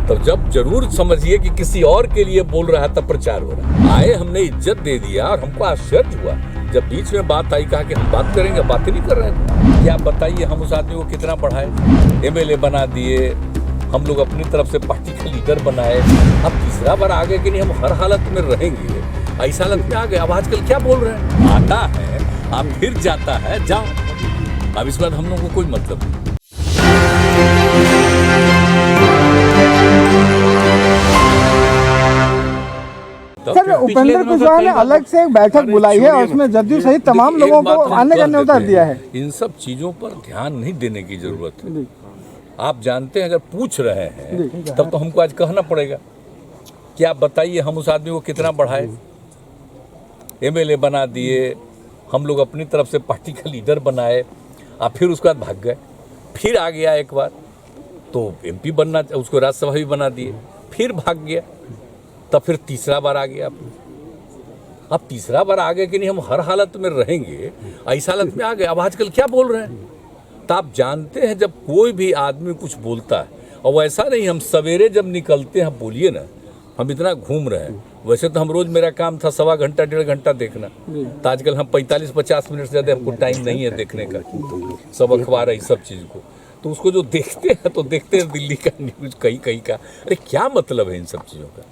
तो जब जरूर समझिए कि किसी और के लिए बोल रहा है तब प्रचार हो रहा है। आए हमने इज्जत दे दिया और हमको आश्चर्य हुआ जब बीच में बात आई, कहा कि हम बात करेंगे, बातें नहीं कर रहे हैं। क्या बताइए हम उस आदमी को कितना बढ़ाए, एमएलए बना दिए, हम लोग अपनी तरफ से पार्टी का लीडर बनाए। अब तीसरा बार आ गए कि नहीं हम हर हालत में रहेंगे, ऐसा हालत में आ गए। अब आजकल क्या बोल रहे हैं, आता है अब फिर जाता है, जाओ। अब इस बात हम लोगों को कोई मतलब नहीं। सर, उपेंद्र कुशवाहा ने अलग से एक बैठक बुलाई है और उसमें जदयू सहित तमाम लोगों को आने का न्योता दिया है। इन सब चीजों पर ध्यान नहीं देने की जरूरत है। आप जानते हैं, अगर पूछ रहे हैं तब तो हमको आज कहना पड़ेगा कि आप बताइए हम उस आदमी को कितना बढ़ाए, एमएलए बना दिए, हम लोग अपनी तरफ से पार्टी का लीडर बनाए, आप फिर उसके बाद भाग गए, फिर आ गया एक बार तो एमपी बनना, उसको राज्यसभा भी बना दिए, फिर भाग गया, तब फिर तीसरा बार आ गया। अब तीसरा बार आ गए कि नहीं हम हर हालत में रहेंगे, ऐसा हालत में आ गए। अब आजकल क्या बोल रहे हैं, तो आप जानते हैं जब कोई भी आदमी कुछ बोलता है, और वैसा नहीं हम सवेरे जब निकलते हैं, बोलिए ना हम इतना घूम रहे हैं, वैसे तो हम रोज, मेरा काम था 1.25 घंटा 1.5 घंटा देखना, तो आजकल हम 45-50 मिनट से ज़्यादा हमको टाइम नहीं है देखने का, सब अखबार है सब चीज़ को। तो उसको जो देखते हैं तो देखते हैं दिल्ली का न्यूज, कहीं का। अरे क्या मतलब है इन सब चीज़ों का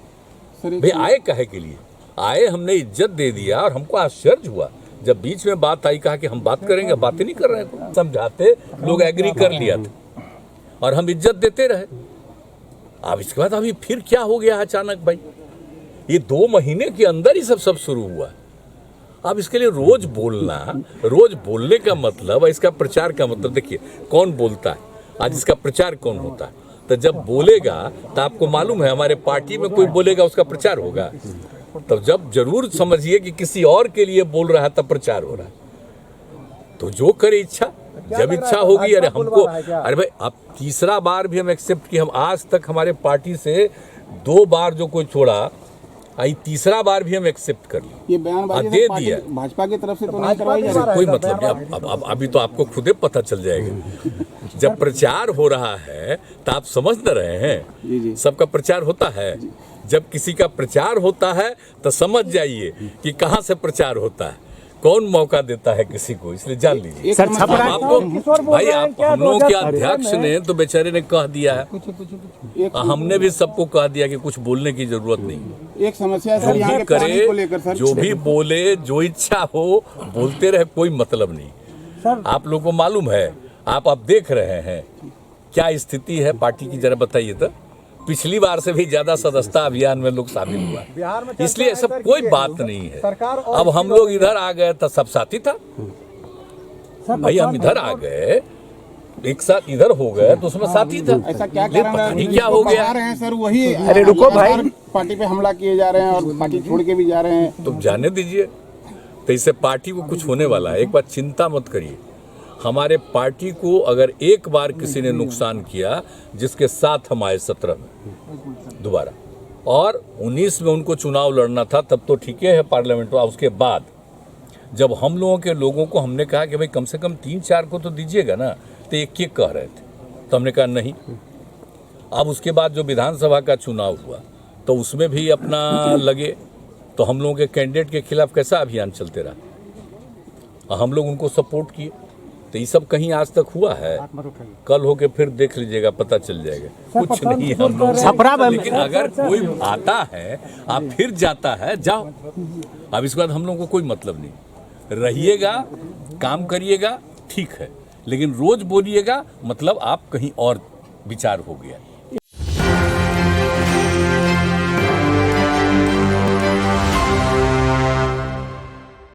भाई? आए काहे के लिए आए, हमने इज्जत दे दिया और हमको आश्चर्य हुआ जब बीच में बात आई, कहा कि हम बात करेंगे, बातें नहीं कर रहे हैं। समझाते लोग एग्री कर लिया था और हम इज्जत देते रहे। अब इसके बाद अभी फिर क्या हो गया अचानक भाई? ये 2 महीने के अंदर ही सब शुरू हुआ। अब इसके लिए रोज बोलना, रोज बोलने का मतलब, इसका प्रचार का मतलब, देखिए कौन बोलता है आज, इसका प्रचार कौन होता है? तो जब बोलेगा तो आपको मालूम है हमारे पार्टी में कोई बोलेगा उसका प्रचार होगा। तब जब जरूर समझिए कि किसी और के लिए बोल रहा है तब प्रचार हो रहा है। तो जो करे इच्छा, जब इच्छा होगी। अरे हमको, अरे भाई अब तीसरा बार भी हम एक्सेप्ट किए। हम आज तक हमारे पार्टी से 2 बार जो कोई छोड़ा, आई तीसरा बार भी हम एक्सेप्ट कर लिए, ये बयानबाजी दे दिया। भाजपा की तरफ से तो नहीं करवाई जा रही, कोई मतलब नहीं। अब अभी तो आपको खुदे पता चल जाएगा। जब प्रचार हो रहा है तो आप समझ न रहे हैं, सबका प्रचार होता है। जब किसी का प्रचार होता है तो समझ जाइए कि कहाँ से प्रचार होता है, कौन मौका देता है किसी को, इसलिए जान लीजिए। आपको भाई, आप हम लोगों के अध्यक्ष ने तो बेचारे ने कह दिया है, हमने भी सबको कह दिया कि कुछ बोलने की जरूरत नहीं। एक समस्या जो भी करे, जो भी बोले, जो इच्छा हो बोलते रहे, कोई मतलब नहीं। आप लोगों को मालूम है, आप देख रहे हैं क्या स्थिति है पार्टी की, जरा बताइए तो। पिछली बार से भी ज्यादा सदस्यता अभियान में लोग शामिल हुआ, इसलिए सब कोई बात नहीं है। अब हम लोग इधर आ गए तो सब साथी था भाई, हम इधर आ गए एक साथ इधर हो गए तो उसमें साथी था। ऐसा क्या कारण है, क्या हो गया रहे हैं सर? वही, अरे रुको भाई, पार्टी पे हमला किए जा रहे हैं और पार्टी छोड़ के भी जा रहे हैं। तो जाने दीजिए, तो इससे पार्टी को कुछ होने वाला है। एक बात चिंता मत करिए, हमारे पार्टी को अगर एक बार किसी ने नुकसान किया, जिसके साथ हम आए 17 में दोबारा, और 19 में उनको चुनाव लड़ना था, तब तो ठीक है पार्लियामेंट में। उसके बाद जब हम लोगों के लोगों को हमने कहा कि भाई कम से कम 3-4 को तो दीजिएगा ना, तो एक कह रहे थे, तो हमने कहा नहीं। अब उसके बाद जो विधानसभा का चुनाव हुआ तो उसमें भी अपना लगे, तो हम लोगों के कैंडिडेट के खिलाफ कैसा अभियान चलते रहा, हम लोग उनको सपोर्ट किए। तो ये सब कहीं आज तक हुआ है? कल होके फिर देख लीजिएगा, पता चल जाएगा। कुछ नहीं है हम लोग। लेकिन अगर कोई आता है आप फिर जाता है, जाओ। अब इसके बाद हम लोगों को कोई मतलब नहीं। रहिएगा, काम करिएगा, ठीक है, लेकिन रोज बोलिएगा मतलब आप कहीं और विचार हो गया।